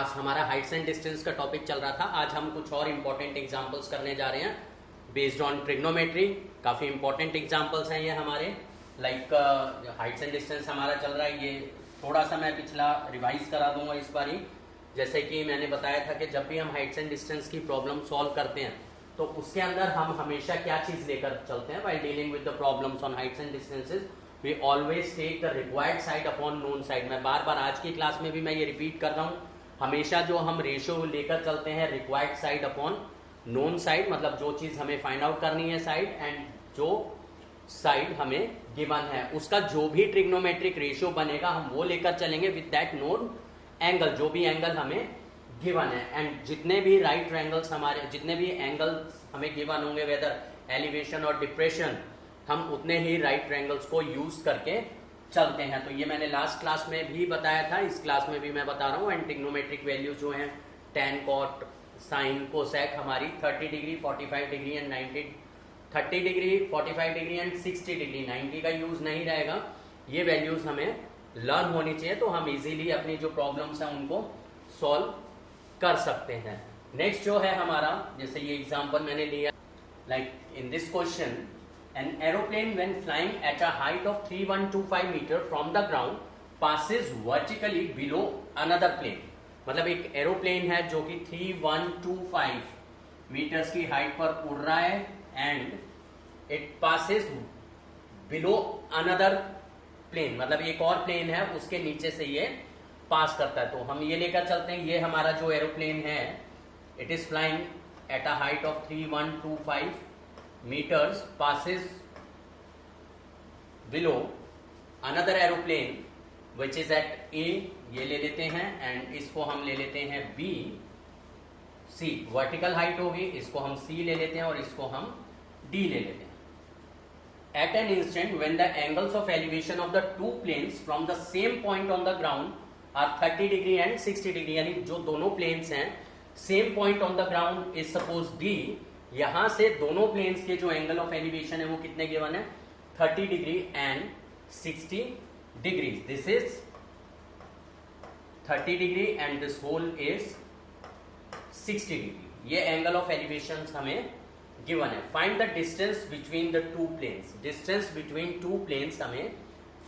Class हमारा Heights and distance का topic चल रहा था। आज हम कुछ और इम्पोर्टेंट एग्जांपल्स करने जा रहे हैं बेस्ड ऑन ट्रिग्नोमेट्री। काफ़ी इंपॉर्टेंट एग्जांपल्स हैं ये हमारे, लाइक हाइट्स एंड डिस्टेंस हमारा चल रहा है। ये थोड़ा सा मैं पिछला रिवाइज करा दूंगा इस बार ही। जैसे कि मैंने बताया था कि जब भी हम हाइट्स एंड डिस्टेंस की प्रॉब्लम सॉल्व करते हैं तो उसके अंदर हम हमेशा क्या चीज़ लेकर चलते हैं while dealing with the problems on heights and distances. We always take the required side upon known side. मैं बार बार आज की क्लास में भी मैं ये रिपीट कर रहा हूँ, हमेशा जो हम रेशियो लेकर चलते हैं required side upon known side, मतलब जो चीज़ हमें फाइंड आउट करनी है साइड एंड जो साइड हमें गिवन है उसका जो भी ट्रिग्नोमेट्रिक रेशियो बनेगा हम वो लेकर चलेंगे विद दैट नोन एंगल, जो भी एंगल हमें गिवन है। एंड जितने भी राइट ट्रायंगल्स हमारे, जितने भी एंगल्स हमें गिवन होंगे वेदर एलिवेशन और डिप्रेशन, हम उतने ही राइट ट्रायंगल्स को यूज करके चलते हैं। तो ये मैंने लास्ट क्लास में भी बताया था, इस क्लास में भी मैं बता रहा हूँ। एंड ट्रिग्नोमेट्रिक वैल्यूज जो हैं tan, cot, sin, कोसेक हमारी 30 degree, 45 degree and 90, 30 degree, 45 degree and 60 degree, 90 का यूज नहीं रहेगा। ये वैल्यूज हमें लर्न होनी चाहिए तो हम इजीली अपनी जो प्रॉब्लम्स हैं उनको सॉल्व कर सकते हैं। नेक्स्ट जो है हमारा, जैसे ये एग्जांपल मैंने लिया, like in this question an aeroplane when flying at a height of 3125 metre from the ground passes vertically below another plane. मतलब एक एरोप्लेन है जो कि 3125 मीटर्स की हाइट पर उड़ रहा है and it passes below another plane, मतलब एक और प्लेन है उसके नीचे से ये पास करता है। तो हम ये लेकर चलते हैं, ये हमारा जो एरोप्लेन है it is flying at a height of 3125 metres passes below another aeroplane which is at a, ये ले लेते हैं एंड इसको हम ले लेते हैं बी, सी वर्टिकल हाइट होगी, इसको हम सी ले लेते हैं और इसको हम डी ले लेते हैं। At an instant when the angles of elevation of the two planes from the same point on the ground are 30 degree and 60 degree, यानी जो दोनों planes हैं same point on the ground is suppose D, यहां से दोनों planes के जो angle of elevation है वो कितने गिवन है 30 degree and 60 degrees. This is 30 degree and this whole is 60 degree. ये angle of elevation हमें गिवन है। Find the distance between the two planes, distance between two planes हमें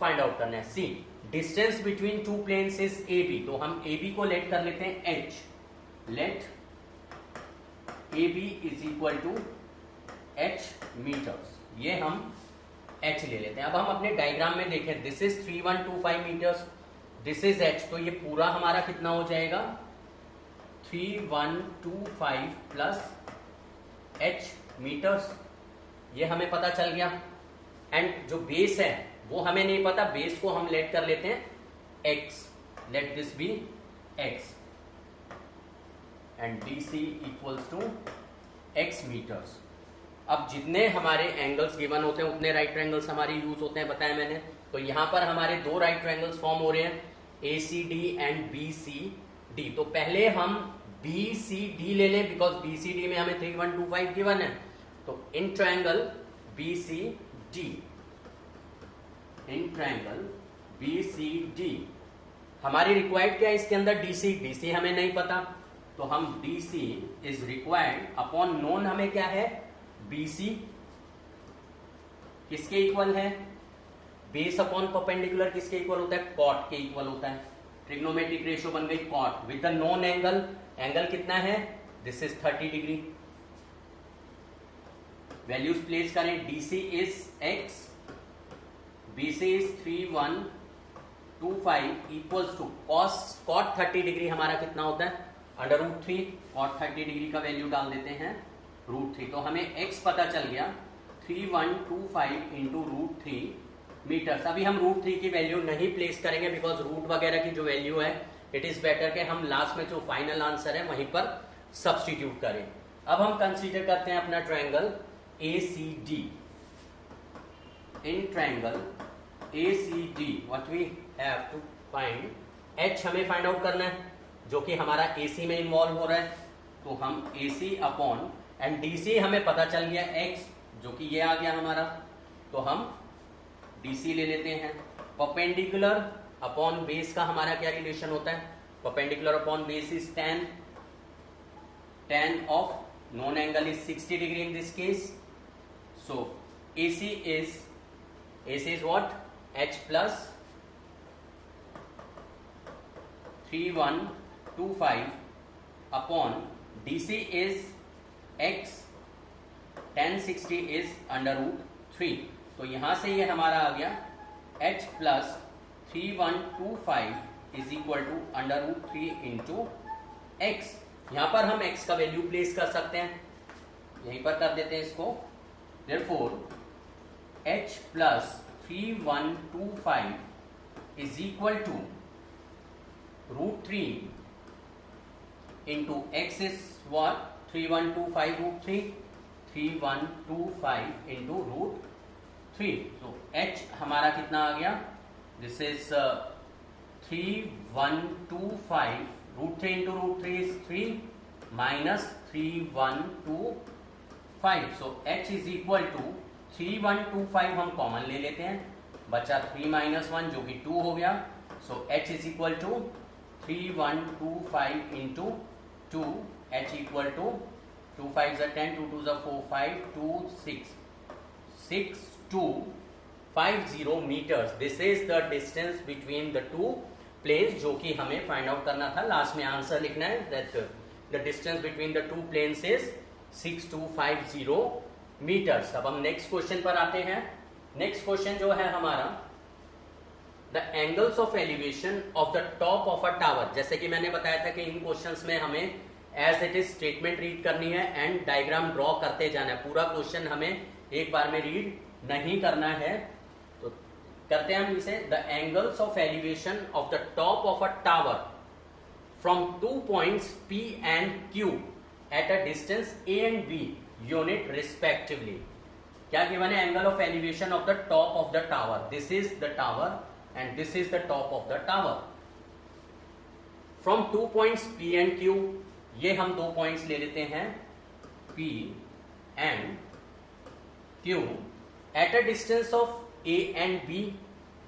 फाइंड आउट करना है। See distance between two planes is A B, तो हम A B को let कर लेते हैं H, let A B is equal to H metres, ये हम एच ले लेते हैं। अब हम अपने डायग्राम में देखें, this is 3125 metres, this is H, तो ये पूरा हमारा कितना हो जाएगा 3125 प्लस एच मीटर्स, ये हमें पता चल गया। एंड जो बेस है वो हमें नहीं पता, बेस को हम लेट कर लेते हैं X, let this be X and D C equals to X metres. अब जितने हमारे एंगल्स गिवन होते हैं उतने राइट ट्रायंगल्स हमारे यूज होते हैं, बताया मैंने। तो यहां पर हमारे दो राइट ट्रायंगल्स फॉर्म हो रहे हैं, A C D and B C D. तो पहले हम बी सी डी ले लें बिकॉज बी सी डी में हमें 3125 गिवन है। तो in triangle B C D, in triangle B C D हमारी रिक्वायर्ड क्या है इसके अंदर डीसी, डीसी हमें नहीं पता, तो हम DC is required upon known हमें क्या है बीसी, किसके इक्वल है बेस अपॉन परपेंडिकुलर, किसके इक्वल होता है कॉट के इक्वल होता है। ट्रिग्नोमेट्रिक रेशियो बन गई cot with the known angle, angle कितना है this is 30 degree. Values place करें, DC is x, BC is 3125 equals to cot 30 degree हमारा कितना होता है √3, कॉट 30 डिग्री का वैल्यू डाल देते हैं √3, तो हमें एक्स पता चल गया 3125 इंटू √3 मीटर्स। अभी हम √3 की वैल्यू नहीं प्लेस करेंगे बिकॉज रूट वगैरह की जो वैल्यू है इट इज बेटर कि हम लास्ट में जो फाइनल आंसर है वहीं पर सब्सटीट्यूट करें। अब हम कंसीडर करते हैं अपना triangle A C D. In triangle A C D what we have to find, H हमें फाइंड आउट करना है जो कि हमारा ए सी में इन्वॉल्व हो रहा है, तो हम ए सी अपॉन एंड डी सी हमें पता चल गया एक्स जो कि ये आ गया हमारा, तो हम डी सी ले लेते हैं। परपेंडिकुलर अपॉन बेस का हमारा क्या रिलेशन होता है perpendicular upon base is tan. Tan of known angle is 60 degree in this case. So AC is what? H plus 3125 upon DC is X, tan 60 is under root 3. तो यहां से ये हमारा आ गया H plus 3125 is equal to under root 3 into X. यहां पर हम x का वैल्यू प्लेस कर सकते हैं, यहीं पर कर देते हैं इसको. Therefore H plus 3125 is equal to root 3 into X is what? 3125 root 3, 3125 into root 3. So H हमारा कितना आ गया? This is 3125 root 3 into root 3 is 3 minus 3125. So H is equal to 3125 हम कॉमन ले लेते हैं, बचा 3 माइनस 1 जो कि 2 हो गया. सो H is equal to 3125 into 2. H equal to 2 5 10, 2 2 4 5 2 6 6250 meters. This is the distance between the two planes जो कि हमें फाइंड आउट करना था. लास्ट में आंसर लिखना है that the distance between the two planes is 6250 meters. अब हम नेक्स्ट क्वेश्चन पर आते हैं. नेक्स्ट क्वेश्चन जो है हमारा the angles of elevation of the top of a tower. जैसे कि मैंने बताया था कि इन क्वेश्चंस में हमें as it is statement read करनी है एंड डायग्राम ड्रॉ करते जाना है. पूरा क्वेश्चन हमें एक बार में रीड नहीं करना है. तो करते हैं हम इसे. The angles of elevation of the top of a tower from 2 points P and Q at a distance A and B unit respectively. क्या गिवन है? Angle of elevation of the top of the tower. This is the tower and this is the top of the tower. From 2 points P and Q, ये हम 2 points ले लेते हैं P and Q at a distance of A and B.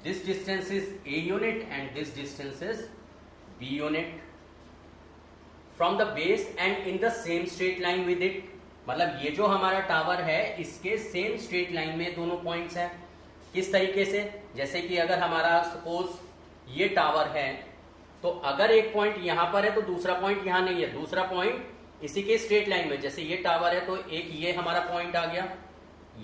This distance is A unit and this distance is B unit. From the base and in the same straight line with it. मतलब ये जो हमारा tower है इसके same straight line में दोनों points हैं. किस तरीके से? जैसे कि अगर हमारा सपोज ये टावर है तो अगर एक पॉइंट यहां पर है तो दूसरा पॉइंट यहां नहीं है, दूसरा पॉइंट इसी के स्ट्रेट लाइन में. जैसे ये टावर है तो एक ये हमारा पॉइंट आ गया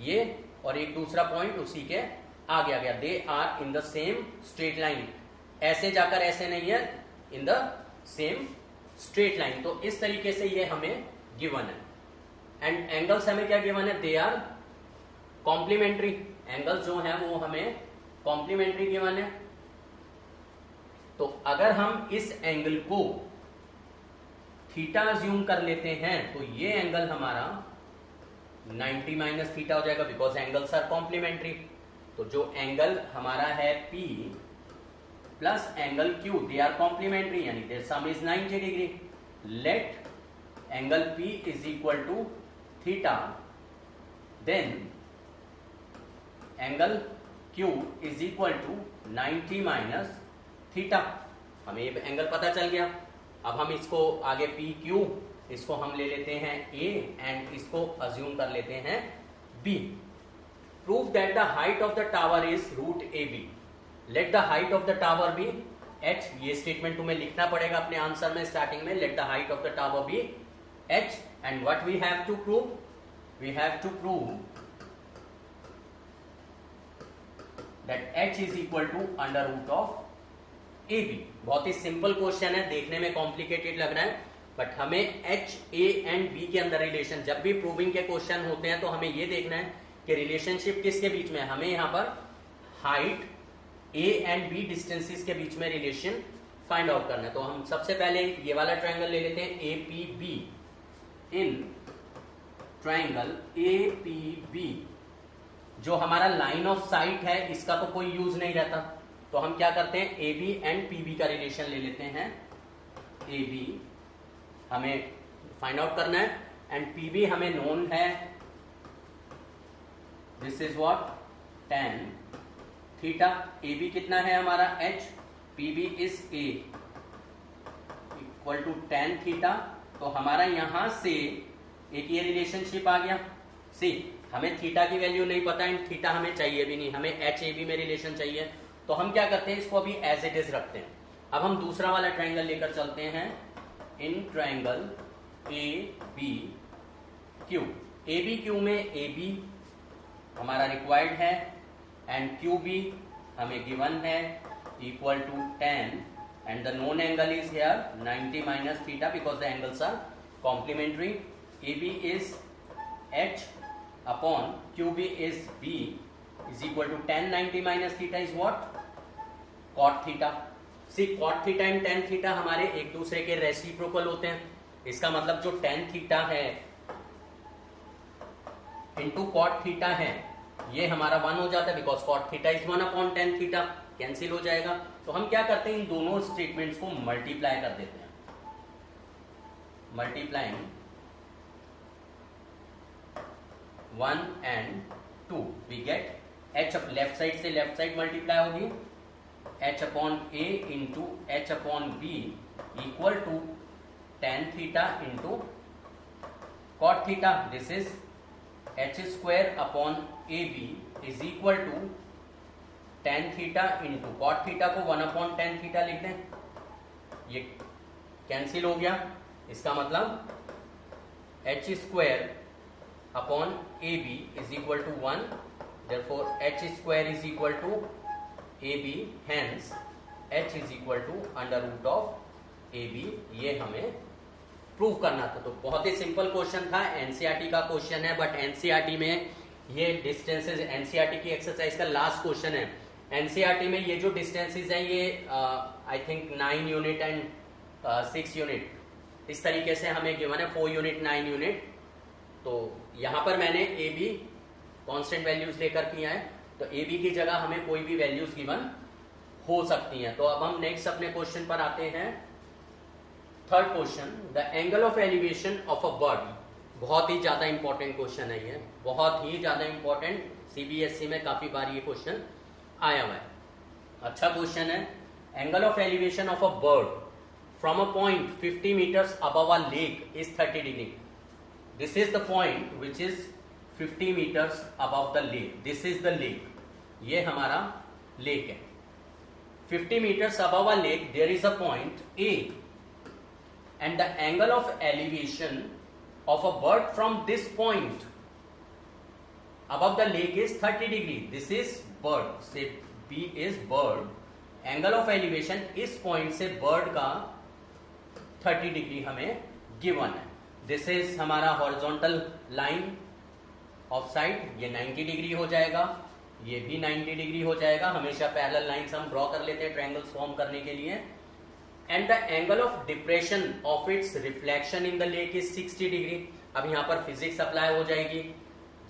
ये, और एक दूसरा पॉइंट उसी के आगे आ गया. They are in the same straight line. ऐसे जाकर ऐसे नहीं है, in the same straight line. तो इस तरीके से ये हमें गिवन है. एंड एंगल्स हमें क्या गिवन है? दे आर कॉम्प्लीमेंट्री. एंगल्स जो है वो हमें कॉम्प्लीमेंट्री गिवन है. तो अगर हम इस एंगल को थीटा अज्यूम कर लेते हैं तो ये एंगल हमारा 90 माइनस थीटा हो जाएगा बिकॉज एंगल्स आर कॉम्प्लीमेंट्री. तो जो एंगल हमारा है P plus angle Q, they are complementary यानी their sum is 90 degree. Let angle P is equal to theta, then angle Q is equal to 90 minus theta. हमें ये angle पता चल गया. अब हम इसको आगे PQ इसको हम ले लेते हैं A एंड इसको अज्यूम कर लेते हैं B. Prove that the height of the tower is root AB. Let the height of the tower be H. ये स्टेटमेंट तुम्हें लिखना पड़ेगा अपने आंसर में स्टार्टिंग में. Let the height of the tower be H and what we have to prove? We have to prove that H is equal to under root of AB. बहुत ही simple question है, देखने में complicated लग रहा है but हमें H, A and B के अंदर रिलेशन, जब भी प्रूविंग के क्वेश्चन होते हैं तो हमें ये देखना है कि रिलेशनशिप किसके बीच में है. हमें यहाँ पर height A and B distances के बीच में रिलेशन फाइंड आउट करना है. तो हम सबसे पहले ये वाला ट्रायंगल ले लेते हैं APB. इन ट्रायंगल APB जो हमारा लाइन ऑफ साइट है इसका तो कोई यूज नहीं रहता, तो हम क्या करते हैं AB एंड PB का रिलेशन ले लेते हैं. AB हमें फाइंड आउट करना है एंड PB हमें नोन है. This is what? tan theta. AB कितना है हमारा H, PB is A. Equal to tan theta. तो हमारा यहां से एक ये रिलेशनशिप आ गया। सी हमें थीटा की वैल्यू नहीं पता एंड थीटा हमें चाहिए भी नहीं, हमें एच ए बी में रिलेशन चाहिए। तो हम क्या करते हैं, इसको अभी एज इट इज रखते हैं। अब हम दूसरा वाला ट्रायंगल लेकर चलते हैं, in triangle A B Q. A B Q में ए बी हमारा रिक्वायर्ड है एंड क्यू बी हमें गिवन है equal to 10 and the known angle is here 90 minus theta because the angles are complementary. AB is H upon QB is B is equal to 10 90 minus theta is what? Cot theta. See cot theta and tan theta हमारे एक दूसरे के reciprocal होते हैं। इसका मतलब जो tan theta है इंटू cot theta है ये हमारा 1 हो जाता है because cot theta is 1 upon tan theta, cancel हो जाएगा। तो हम क्या करते हैं, इन दोनों स्टेटमेंट्स को मल्टीप्लाई कर देते हैं। Multiplying 1 and 2 we get H. Left side से लेफ्ट साइड मल्टीप्लाई होगी, H upon A into H upon B equal to tan theta into cot theta. This is H square upon A B is equal to tan theta into cot theta को 1 upon tan theta लिख दें, ये cancel हो गया। इसका मतलब H square upon A B is equal to 1, therefore H square is equal to A B, hence H is equal to under root of A B. ये हमें प्रूव करना था। तो बहुत ही सिंपल क्वेश्चन था, एनसीईआरटी का क्वेश्चन है, बट एनसीईआरटी में ये डिस्टेंसेस, एनसीईआरटी की एक्सरसाइज का लास्ट क्वेश्चन है। एनसीईआरटी में ये जो डिस्टेंसेस हैं ये I think 9 unit and 6 unit इस तरीके से हमें गिवन है, 4 यूनिट 9 यूनिट। तो यहां पर मैंने ए बी कॉन्स्टेंट वैल्यूज लेकर किया है, तो ए बी की जगह हमें कोई भी वैल्यूज गिवन हो सकती हैं। तो अब हम नेक्स्ट अपने क्वेश्चन पर आते हैं। Third question, the angle of elevation of a bird. बहुत ही ज्यादा इंपॉर्टेंट क्वेश्चन है ये, बहुत ही ज्यादा इंपॉर्टेंट, सीबीएसई में काफी बार ये क्वेश्चन आया हुआ है। अच्छा क्वेश्चन है। Angle of elevation of a bird from a point 50 metres above a lake is 30 degree. This is the point which is 50 metres above the lake, this is the lake, ये हमारा lake है। 50 meters above a lake there is a point A and the angle of elevation of a bird from this point above the lake is 30 degree. This is bird, say B is bird, angle of elevation इस point से bird का 30 degree हमें given है। This is हमारा horizontal line of sight, ये 90 degree हो जाएगा, ये भी 90 डिग्री हो जाएगा। हमेशा पैरेलल लाइंस हम ड्रॉ कर लेते हैं ट्रायंगल्स फॉर्म करने के लिए। And the angle of depression of its reflection in the lake is 60 degree. अब यहाँ पर फिजिक्स अप्लाई हो जाएगी।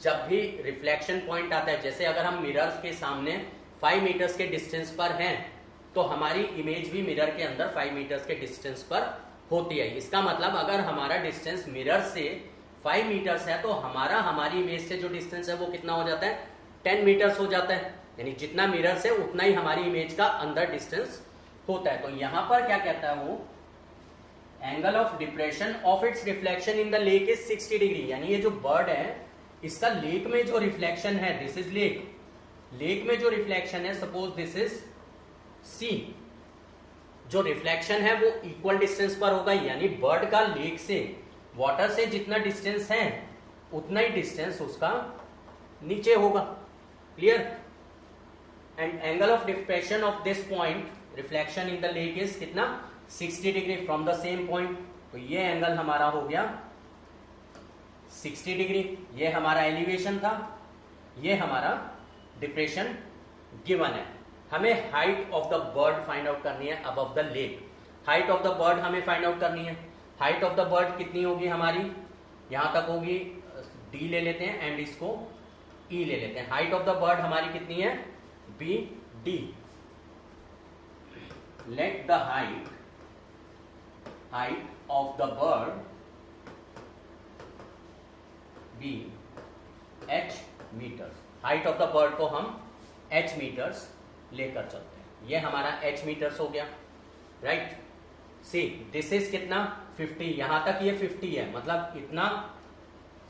जब भी रिफ्लेक्शन पॉइंट आता है, जैसे अगर हम मिरर के सामने 5 मीटर्स के डिस्टेंस पर हैं तो हमारी इमेज भी मिरर के अंदर 5 मीटर्स के डिस्टेंस पर होती है। इसका मतलब अगर हमारा डिस्टेंस मिरर से 5 मीटर्स है तो हमारी इमेज से जो डिस्टेंस है वो कितना हो जाता है, 10 मीटर्स हो जाता है। यानी जितना मिरर से उतना ही हमारी इमेज का अंदर डिस्टेंस होता है। तो यहां पर क्या कहता है वो, angle of depression of its reflection in the lake is 60 degree. यानी ये जो बर्ड है इसका लेक में जो रिफ्लेक्शन है, दिस इज लेक, लेक में जो रिफ्लेक्शन है, सपोज दिस इज सी, जो रिफ्लेक्शन है वो इक्वल डिस्टेंस पर होगा। यानी बर्ड का लेक से, वाटर से जितना डिस्टेंस है उतना ही डिस्टेंस उसका नीचे होगा। Clear? And angle of depression of this point reflection in the lake is कितना, 60 degree from the same point. तो ये एंगल हमारा हो गया 60 डिग्री। ये हमारा एलिवेशन था, ये हमारा डिप्रेशन गिवन है। हमें height of the bird find out करनी है above the lake. Height of the bird हमें फाइंड आउट करनी है। हाइट ऑफ द बर्ड कितनी होगी हमारी, यहां तक होगी, डी ले लेते हैं एंड इसको ई ले लेते हैं। हाइट ऑफ द बर्ड हमारी कितनी है, B D. Let the height of the bird be h metres. Height of the bird को हम h मीटर्स लेकर चलते हैं। ये हमारा h मीटर्स हो गया, राइट। सी दिस इज कितना 50, यहां तक ये 50 है, मतलब इतना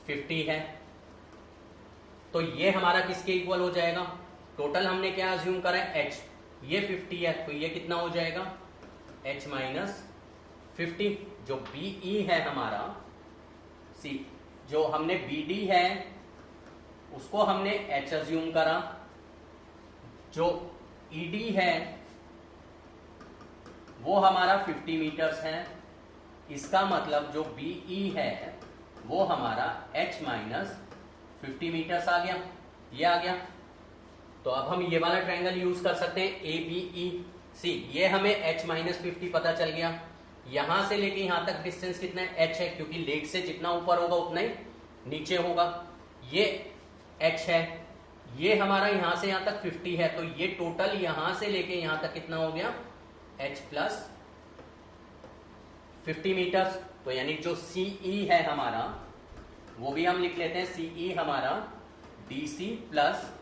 50 है, तो ये हमारा किसके इक्वल हो जाएगा? टोटल हमने क्या अज्यूम करा है? h, ये 50 है, तो ये कितना हो जाएगा? h minus 50। जो BE है हमारा, सी जो हमने BD है उसको हमने h अज्यूम करा, जो ED है वो हमारा 50 मीटर्स है, इसका मतलब जो BE है वो हमारा h माइनस 50 मीटर्स आ गया, ये आ गया। तो अब हम ये वाला ट्रायंगल यूज कर सकते हैं ABEC। ये हमें h माइनस 50 पता चल गया। यहां से लेके यहां तक डिस्टेंस कितना है? h है, क्योंकि लेग से जितना ऊपर होगा उतना ही नीचे होगा। ये h है, ये हमारा यहां से यहां तक 50 है, तो ये टोटल यहां से लेके यहां तक कितना हो गया? h plus 50 metres. तो यानी जो CE है हमारा वो भी हम लिख लेते हैं, CE हमारा DC प्लस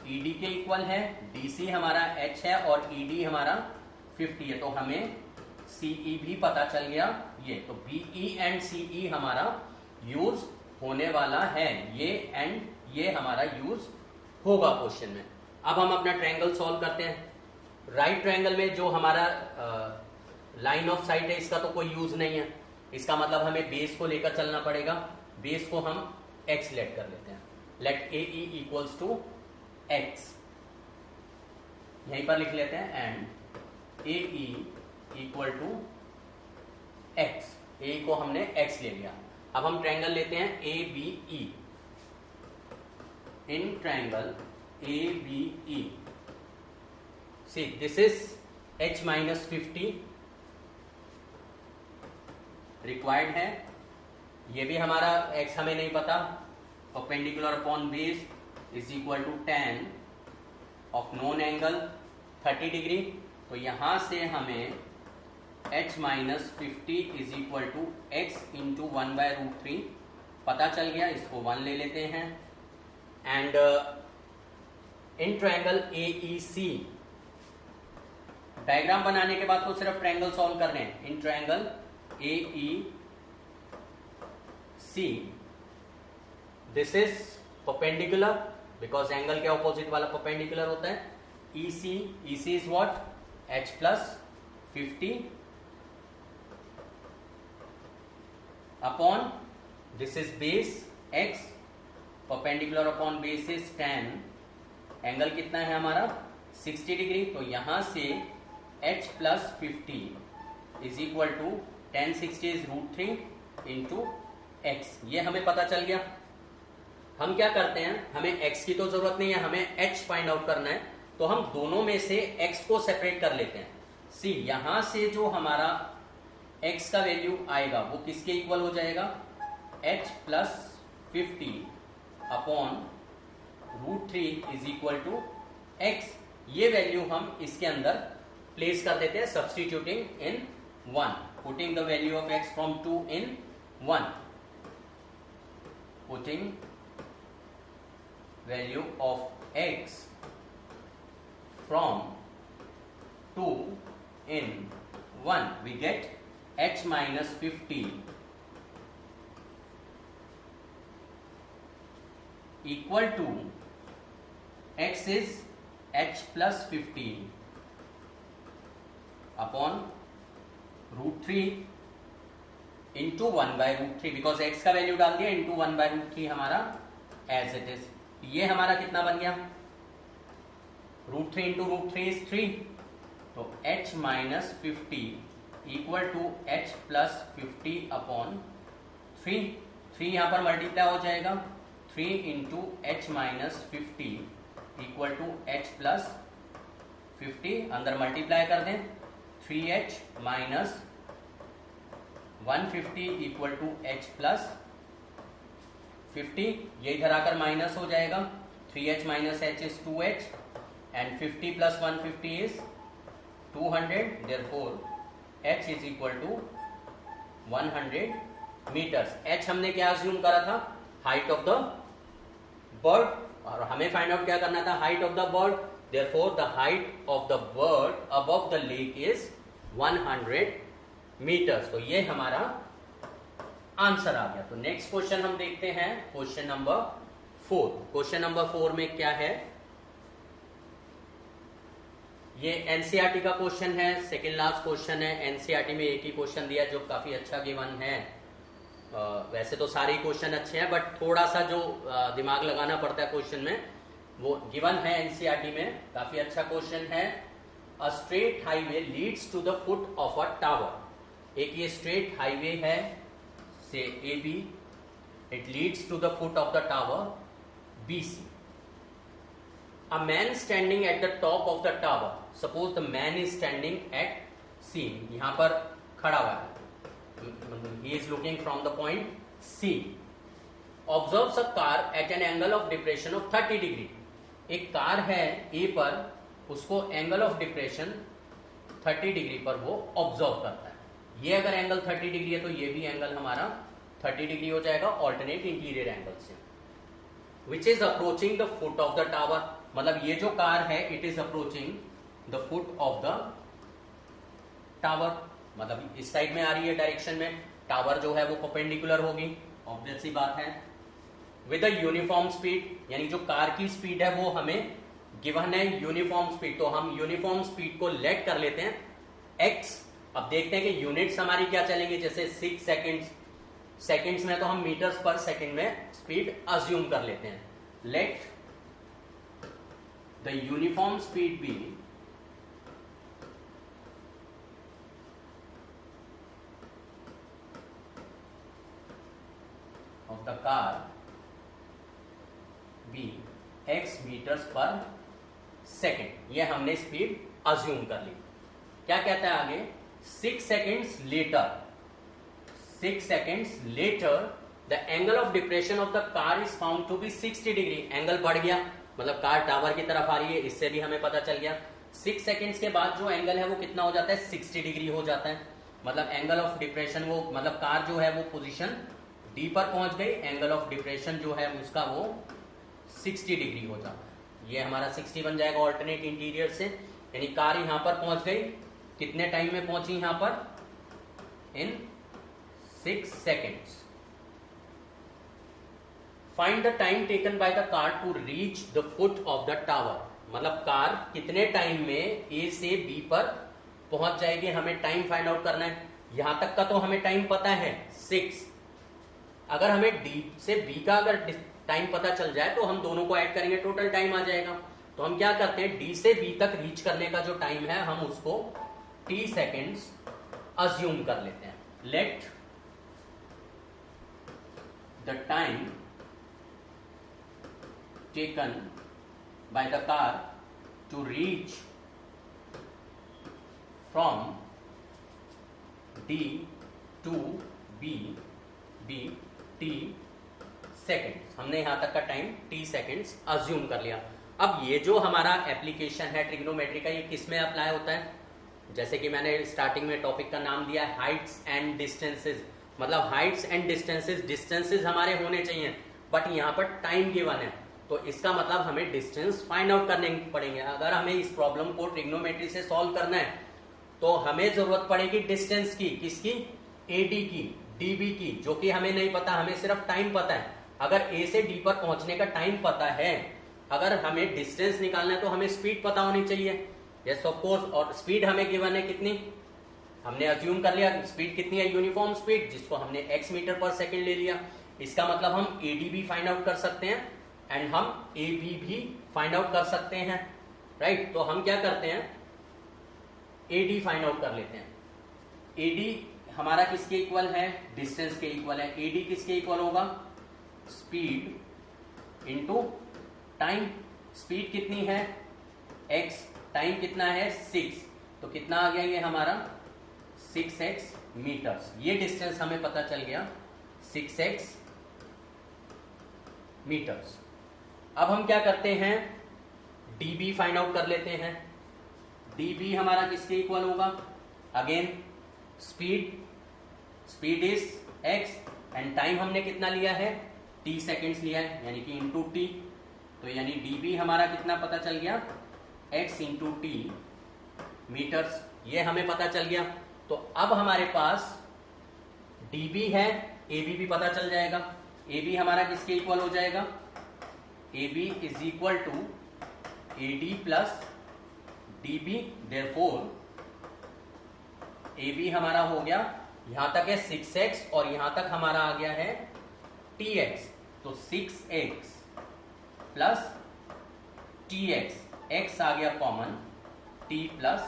ED के इक्वल है। DC हमारा h है और ED हमारा 50 है, तो हमें CE भी पता चल गया। ये तो BE एंड CE हमारा यूज होने वाला है, ये एंड ये हमारा यूज होगा क्वेश्चन में। अब हम अपना ट्रायंगल सॉल्व करते हैं। राइट ट्रायंगल में जो हमारा लाइन ऑफ साइट है इसका तो कोई यूज नहीं है, इसका मतलब हमें बेस को लेकर चलना पड़ेगा। बेस को हम x लेट कर लेते हैं, let AE equals to x, यहीं पर लिख लेते हैं, and AE equal to x। A को हमने x ले लिया। अब हम ट्रायंगल लेते हैं ABE। In triangle ABE, see this is h minus 50 required है, ये भी हमारा x हमें नहीं पता। Perpendicular upon base is equal to tan of known angle 30 degree. तो यहां से हमें h minus 50 is equal to x into 1/√3 पता चल गया, इसको 1 ले लेते हैं। And in triangle AEC, diagram बनाने के बाद तो सिर्फ ट्रायंगल सॉल्व करने हैं। In triangle AEC, this is perpendicular because angle के ऑपोजिट वाला परपेंडिकुलर होता है। EC is what? h plus 50 upon this is base x, perpendicular upon base is tan। Angle कितना है हमारा? 60 डिग्री। तो यहां से h plus 50 is equal to tan 60 is √3 into x। ये हमें पता चल गया। हम क्या करते हैं, हमें x की तो जरूरत नहीं है, हमें h फाइंड आउट करना है, तो हम दोनों में से x को सेपरेट कर लेते हैं। सी यहां से जो हमारा x का वैल्यू आएगा वो किसके इक्वल हो जाएगा? h plus 50 upon √3 is equal to x। ये वैल्यू हम इसके अंदर प्लेस कर देते हैं, substituting in 1, putting the value of x from 2 in 1, putting value of x from 2 in 1, we get h minus 50 equal to x is h plus 50 upon √3 into 1/√3, because x का value डाल दिया into 1/√3 हमारा as it is. ये हमारा कितना बन गया? √3 into √3 is 3, तो h minus 50 equal to h plus 50 upon 3। 3 यहां पर मल्टीप्लाई हो जाएगा, 3 into h minus 50 equal to h plus 50, अंदर मल्टीप्लाई कर दें, 3h minus 150 equal to h plus 50, ये इधर आकर माइनस हो जाएगा, 3h minus h is 2h and 50 plus 150 is 200, therefore h is equal to 100 metres. h हमने क्या अज्यूम करा था? हाइट ऑफ द बर्ड, और हमें फाइंड आउट क्या करना था? Height of the bird. Therefore the height of the bird above the lake is 100 metres. तो ये हमारा आंसर आ गया। तो नेक्स्ट क्वेश्चन हम देखते हैं, क्वेश्चन नंबर 4। क्वेश्चन नंबर 4 में क्या है, ये एनसीईआरटी का क्वेश्चन है, सेकेंड लास्ट क्वेश्चन है। एनसीईआरटी में एक ही क्वेश्चन दिया जो काफी अच्छा गिवन है। वैसे तो सारे क्वेश्चन अच्छे हैं, बट थोड़ा सा जो दिमाग लगाना पड़ता है क्वेश्चन में वो गिवन है एनसीईआरटी में। काफी अच्छा क्वेश्चन है। A straight highway leads to the foot of a tower. एक ये स्ट्रेट हाईवे है say A B, it leads to the foot of the tower B C. A man standing at the top of the tower. Suppose the man is standing at C. यहाँ पर खड़ा हुआ है, he is looking from the point C. Observes a car at an angle of depression of 30 degree. एक car है A पर, उसको angle of depression 30 degree पर वो ऑब्जर्व करता है। ये अगर एंगल 30 डिग्री है तो ये भी एंगल हमारा 30 डिग्री हो जाएगा ऑल्टरनेट इंटीरियर एंगल से। Which is approaching the foot of the tower. मतलब ये जो कार है it is approaching the foot of the tower, मतलब इस साइड में आ रही है डायरेक्शन में। टावर जो है वो परपेंडिकुलर होगी, ऑब्वियस सी बात है। विद अ यूनिफॉर्म स्पीड, यानी जो कार की स्पीड है वो हमें गिवन है यूनिफॉर्म स्पीड, तो हम यूनिफॉर्म स्पीड को लेट कर लेते हैं x। अब देखते हैं कि यूनिट्स हमारी क्या चलेंगे, जैसे 6 सेकेंड्स, सेकेंड्स में तो हम मीटर्स पर सेकेंड में स्पीड अज्यूम कर लेते हैं। Let the uniform speed be of the car be x meters per second। ये हमने स्पीड अज्यूम कर ली। क्या कहता है आगे, 6 seconds later, 6 seconds later the angle of depression of the car is found to be 60 degree। Angle बढ़ गया, मतलब कार टावर की तरफ आ रही है, इससे भी हमें पता चल गया। 6 सेकेंड्स के बाद जो एंगल है वो कितना हो जाता है, 60 डिग्री हो जाता है। मतलब एंगल ऑफ डिप्रेशन वो, मतलब कार जो है वो पोजीशन डी पर पहुंच गई, एंगल ऑफ डिप्रेशन जो है उसका वो 60 डिग्री हो जाता है। ये हमारा 60 बन जाएगा ऑल्टरनेट इंटीरियर से। यानी कार यहां पर पहुंच गई, कितने टाइम में पहुंची यहां पर, in 6 seconds. Find the time taken by the car to reach the foot of the tower. मतलब कार कितने टाइम में ए से बी पर पहुंच जाएगी, हमें टाइम फाइंड आउट करना है। यहां तक का तो हमें टाइम पता है 6। अगर हमें डी से बी का अगर टाइम पता चल जाए तो हम दोनों को ऐड करेंगे, टोटल टाइम आ जाएगा। तो हम क्या करते हैं, डी से बी तक रीच करने का जो टाइम है हम उसको t सेकेंड्स अज्यूम कर लेते हैं। Let the time taken by the car to reach from D to B be t seconds. हमने यहां तक का टाइम t सेकेंड्स अज्यूम कर लिया। अब ये जो हमारा एप्लीकेशन है ट्रिग्नोमेट्री का, ये किस में अप्लाई होता है, जैसे कि मैंने स्टार्टिंग में टॉपिक का नाम दिया है हाइट्स एंड डिस्टेंसेस। मतलब हाइट्स एंड डिस्टेंसेस, डिस्टेंसेस हमारे होने चाहिए, बट यहाँ पर टाइम गिवन है, तो इसका मतलब हमें डिस्टेंस फाइंड आउट करने पड़ेंगे। अगर हमें इस प्रॉब्लम को ट्रिग्नोमेट्री से सॉल्व करना है तो हमें जरूरत पड़ेगी डिस्टेंस की, किसकी, एडी की, डीबी की, जो कि हमें नहीं पता, हमें सिर्फ टाइम पता है। अगर ए से डी पर पहुंचने का टाइम पता है, अगर हमें डिस्टेंस निकालना है तो हमें स्पीड पता होनी चाहिए। यस ऑफ कोर्स, और स्पीड हमें गिवन है कितनी, हमने अज्यूम कर लिया स्पीड कितनी है, यूनिफॉर्म स्पीड, जिसको हमने x मीटर पर सेकेंड ले लिया। इसका मतलब हम एडी भी फाइंड आउट कर सकते हैं एंड हम ए बी भी फाइंड आउट कर सकते हैं, राइट। तो हम क्या करते हैं, एडी फाइंड आउट कर लेते हैं। एडी हमारा किसके इक्वल है, डिस्टेंस के इक्वल है। एडी किसके इक्वल होगा, स्पीड इनटू टाइम। स्पीड कितनी है x, टाइम कितना है 6, तो कितना आ गया ये हमारा 6x मीटर्स। ये डिस्टेंस हमें पता चल गया 6x मीटर्स। अब हम क्या करते हैं, dB फाइंड आउट कर लेते हैं। dB हमारा किसके इक्वल होगा, again speed is x and time हमने कितना लिया है, t सेकेंड्स लिया है, यानी कि इंटू t। तो यानी dB हमारा कितना पता चल गया, x इंटू t मीटर्स। ये हमें पता चल गया। तो अब हमारे पास DB है, AB भी पता चल जाएगा। AB हमारा किसके इक्वल हो जाएगा? AB is equal to AD plus DB। Therefore AB हमारा हो गया, यहां तक है 6x और यहां तक हमारा आ गया है TX। तो 6x प्लस TX, x आ गया कॉमन, T प्लस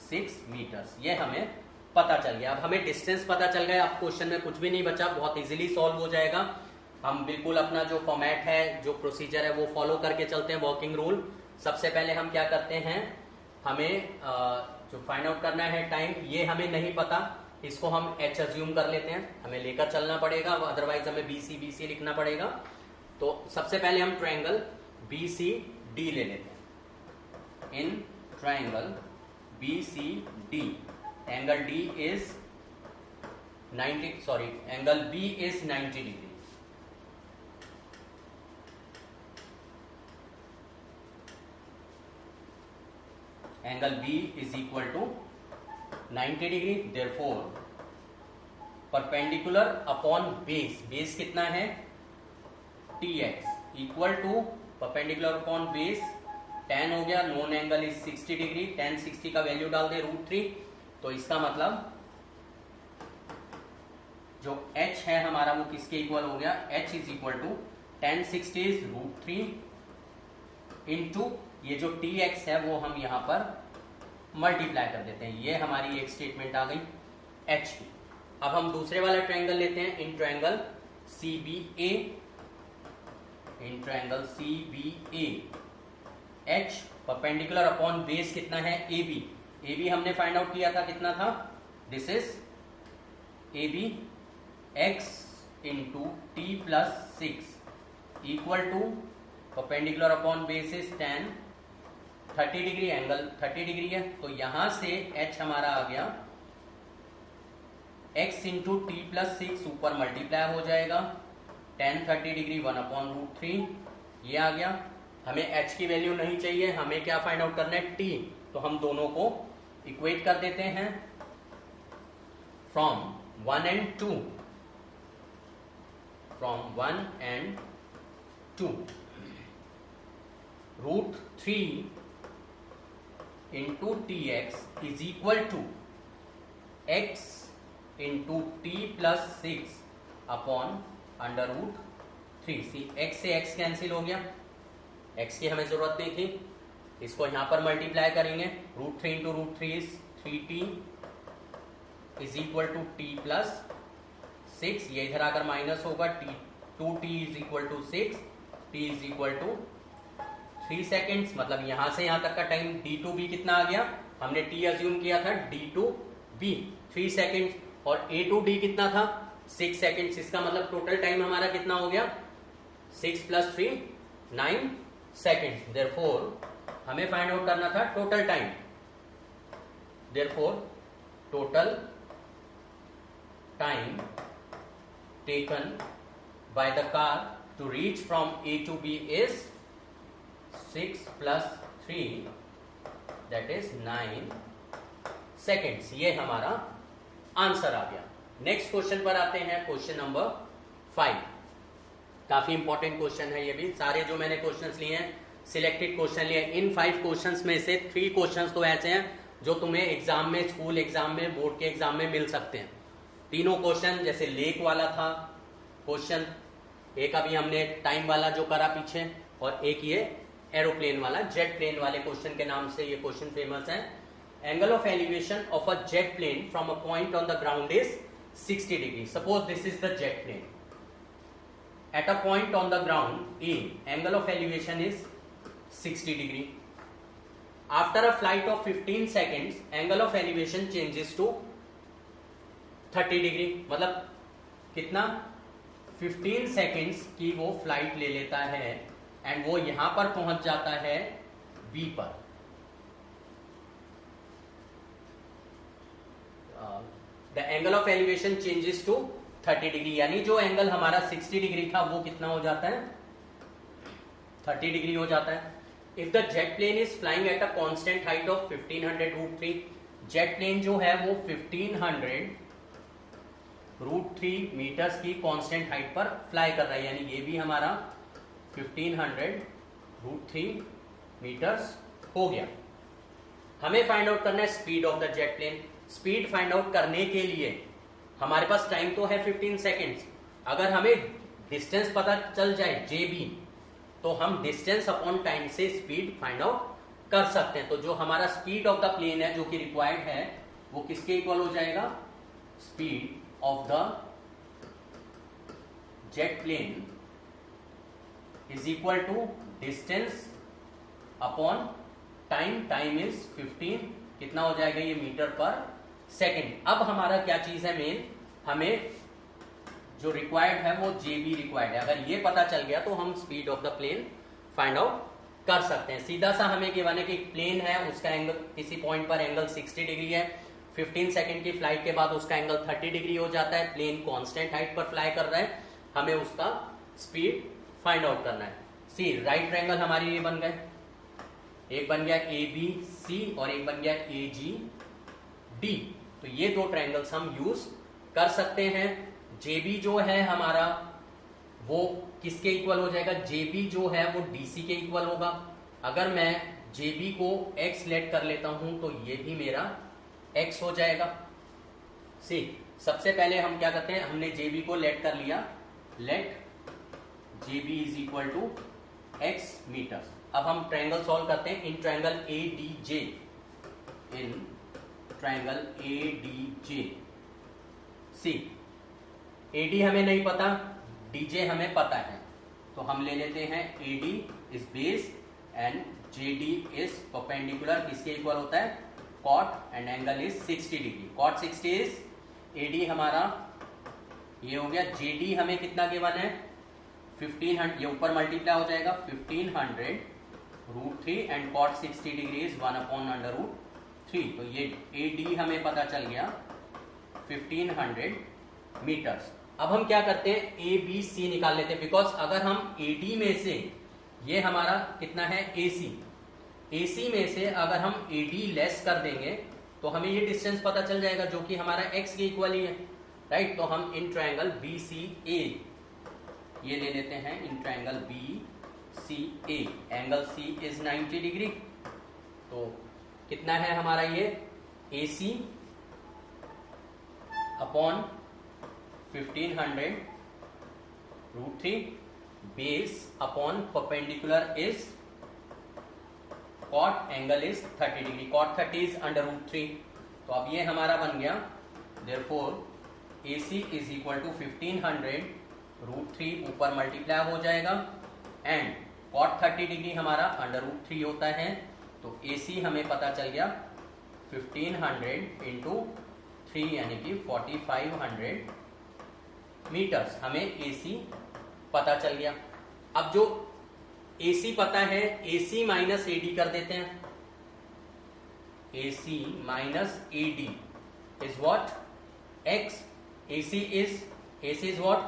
6 मीटर्स, ये हमें पता चल गया। अब हमें डिस्टेंस पता चल गया, अब क्वेश्चन में कुछ भी नहीं बचा, बहुत इजीली सॉल्व हो जाएगा। हम बिल्कुल अपना जो फॉर्मेट है, जो प्रोसीजर है वो फॉलो करके चलते हैं, वर्किंग रूल। सबसे पहले हम क्या करते हैं, हमें जो फाइंड आउट करना है टाइम, ये हमें नहीं पता, इसको हम h अज्यूम कर लेते हैं, हमें लेकर चलना पड़ेगा, अदरवाइज हमें BC लिखना पड़ेगा। तो सबसे पहले हम ट्रायंगल BCD ले लेते हैं। In triangle BCD, angle D is 90, sorry angle B is 90 degree. Angle B is equal to 90 degree. Therefore perpendicular upon base, base कितना है? TX equal to perpendicular upon base, tan हो गया, known angle is 60 degree, tan 60 का value डाल दे √3। तो इसका मतलब जो h है हमारा वो किसके इक्वल हो गया? h is equal to tan 60 is √3 into ये जो TX है वो हम यहां पर मल्टीप्लाई कर देते हैं। ये हमारी एक स्टेटमेंट आ गई h की। अब हम दूसरे वाला ट्रायंगल लेते हैं, in triangle CBA, in triangle CBA h perpendicular upon base कितना है? AB हमने फाइंड आउट किया था, कितना था? This is AB x into T plus 6 equal to perpendicular upon base is tan 30 degree, angle 30 degree है। तो यहां से h हमारा आ गया x इंटू T प्लस 6, ऊपर मल्टीप्लाई हो जाएगा, tan 30 डिग्री 1/√3, ये आ गया। हमें h की वैल्यू नहीं चाहिए, हमें क्या फाइंड आउट करना है? t। तो हम दोनों को इक्वेट कर देते हैं, from 1 and 2, from 1 and 2, √3 into TX is equal to x into T plus 6 upon √3। See x से x कैंसिल हो गया, x की हमें जरूरत नहीं थी, इसको यहां पर मल्टीप्लाई करेंगे, √3 into √3 is 3t is equal to t plus 6, ये इधर आकर माइनस होगा, 2t is equal to 6, t is equal to 3 seconds. मतलब यहां से यहां तक का टाइम D2B कितना आ गया? हमने t अज्यूम किया था, D2B 3 सेकेंड्स, और A2D कितना था? 6 सेकेंड्स। इसका मतलब टोटल टाइम हमारा कितना हो गया? 6 प्लस 3 9 सेकेंड्स। देयरफॉर हमें फाइंड आउट करना था total time. Therefore total time taken by the car to reach from A to B is 6 plus 3, that is 9 seconds. ये हमारा आंसर आ गया। नेक्स्ट क्वेश्चन पर आते हैं, क्वेश्चन नंबर 5। काफी इंपॉर्टेंट क्वेश्चन है ये भी। सारे जो मैंने क्वेश्चंस लिए हैं, सिलेक्टेड क्वेश्चन लिए, इन 5 क्वेश्चंस में से 3 क्वेश्चंस तो ऐसे हैं जो तुम्हें एग्जाम में, स्कूल एग्जाम में, बोर्ड के एग्जाम में मिल सकते हैं। तीनों क्वेश्चन, जैसे लेक वाला था क्वेश्चन, एक अभी हमने टाइम वाला जो करा पीछे, और एक ये एरोप्लेन वाला, जेट प्लेन वाले क्वेश्चन के नाम से ये क्वेश्चन फेमस है। Angle of elevation of a jet plane from a point on the ground is 60 degree. Suppose this is the jet plane. At a point on the ground A, angle of elevation is 60 degree. After a flight of 15 seconds, angle of elevation changes to 30 degree. मतलब कितना? 15 seconds की वो flight ले लेता है and वो यहां पर पहुंच जाता है B पर। The angle of elevation changes to 30 degree, यानी जो एंगल हमारा 60 डिग्री था वो कितना हो जाता है? 30 डिग्री हो जाता है। If the jet plane is flying at a constant height of 1500 √3, jet plane जो है वो 1500√3 मीटर्स की कांस्टेंट हाइट पर फ्लाई कर रहा है, यानी ये भी हमारा 1500√3 मीटर्स हो गया। हमें फाइंड आउट करना है speed of the jet plane. Speed find out करने के लिए हमारे पास टाइम तो है 15 सेकेंड्स। अगर हमें डिस्टेंस पता चल जाए जेबी, तो हम डिस्टेंस अपॉन टाइम से स्पीड फाइंड आउट कर सकते हैं। तो जो हमारा स्पीड ऑफ द प्लेन है जो कि रिक्वायर्ड है वो किसके इक्वल हो जाएगा, speed of the jet plane is equal to distance upon time. Time is 15, कितना हो जाएगा ये मीटर पर सेकेंड। अब हमारा क्या चीज है मेन, हमें जो रिक्वायर्ड है वो जेबी रिक्वायर्ड है। अगर ये पता चल गया तो हम speed of the plane find out कर सकते हैं। सीधा सा हमें गिवन है कि प्लेन है, उसका एंगल किसी पॉइंट पर एंगल 60 डिग्री है, 15 सेकंड की फ्लाइट के बाद उसका एंगल 30 डिग्री हो जाता है। प्लेन कांस्टेंट हाइट पर फ्लाई कर रहा है, हमें उसका स्पीड फाइंड आउट करना है। सी राइट ट्रायंगल हमारी ये बन गए, एक बन गया ABC और एक बन गया AGD। तो ये दो ट्रायंगल्स हम यूज कर सकते हैं। जेबी जो है हमारा वो किसके इक्वल हो जाएगा, जेबी जो है वो DC के इक्वल होगा। अगर मैं जेबी को x लेट कर लेता हूं तो ये भी मेरा x हो जाएगा। सी सबसे पहले हम क्या करते हैं, हमने जेबी को लेट कर लिया, let JB is equal to x meter. अब हम ट्रायंगल सॉल्व करते हैं in triangle ADJ, in triangle ADJ। See AD हमें नहीं पता, DJ हमें पता है, तो हम ले लेते हैं AD is base and JD is perpendicular. किसके इक्वल होता है, cot, and angle is 60 degree. Cot 60 is AD हमारा ये हो गया। JD हमें कितना गिवन है 1500, ये ऊपर मल्टीप्लाई हो जाएगा 1500√3 एंड कॉट 60 डिग्री इज 1/√3। तो ये AD हमें पता चल गया 1500 मीटर्स। अब हम क्या करते हैं, ABC निकाल लेते हैं, बिकॉज अगर हम AD में से, ये हमारा कितना है AC में से अगर हम AD लेस कर देंगे तो हमें ये डिस्टेंस पता चल जाएगा जो कि हमारा x के इक्वल ही है, राइट। तो हम इन ट्रायंगल BCA ये ले लेते हैं, in triangle BCA angle C is 90 degree. तो कितना है हमारा ये AC upon 1500√3 base upon perpendicular is cot, angle is 30 degree. Cot 30 is √3। तो अब ये हमारा बन गया, therefore AC is equal to 1500√3 ऊपर मल्टीप्लाई हो जाएगा एंड कॉट 30 डिग्री हमारा √3 होता है। तो AC हमें पता चल गया 1500 इंटू 3 यानी कि 4500 मीटर्स। हमें AC पता चल गया। अब जो AC पता है, AC माइनस AD कर देते हैं। AC minus AD is what, x। AC is what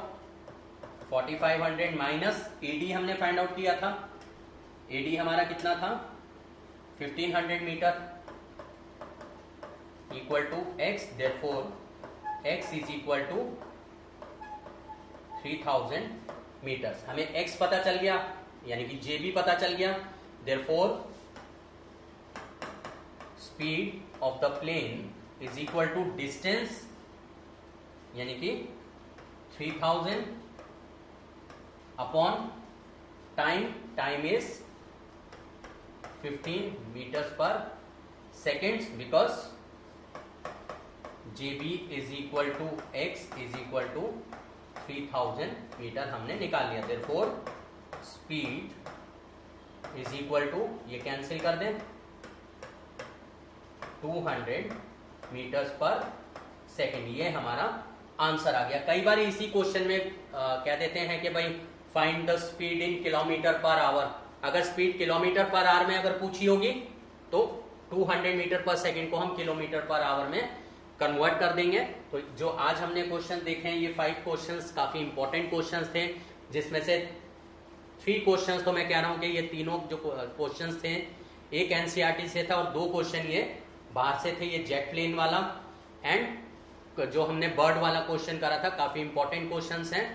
4500 minus AD हमने फाइंड आउट किया था। AD हमारा कितना था 1500 meter equal to x, therefore x is equal to 3000 meters. हमें x पता चल गया यानी कि JB पता चल गया, therefore speed of the plane is equal to distance यानी कि 3000 upon time, time is 15 metres per seconds, because JB is equal to x is equal to 3000 metre हमने निकाल लिया। Therefore speed is equal to, ये cancel कर दें, 200 metres पर second. ये हमारा आंसर आ गया। कई बार इसी क्वेश्चन में कह देते हैं कि भाई find the speed in kilometre per hour. अगर स्पीड किलोमीटर पर आवर में अगर पूछी होगी तो 200 मीटर पर सेकेंड को हम किलोमीटर पर आवर में कन्वर्ट कर देंगे। तो जो आज हमने क्वेश्चन देखे हैं ये 5 क्वेश्चंस काफी इंपॉर्टेंट क्वेश्चंस थे, जिसमें से 3 क्वेश्चंस तो मैं कह रहा हूं कि ये तीनों जो क्वेश्चंस थे एक एनसीईआरटी से था और 2 क्वेश्चन ये बाहर से थे ये जेट प्लेन वाला, एंड जो हमने बर्ड वाला क्वेश्चन करा था, काफी इंपॉर्टेंट क्वेश्चंस हैं।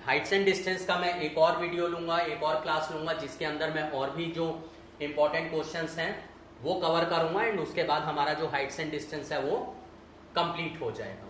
हाइट्स एंड डिस्टेंस का मैं एक और वीडियो लूंगा, एक और क्लास लूंगा, जिसके अंदर मैं और भी जो इंपॉर्टेंट क्वेश्चंस हैं वो कवर करूंगा, एंड उसके बाद हमारा जो हाइट्स एंड डिस्टेंस है वो कंप्लीट हो जाएगा।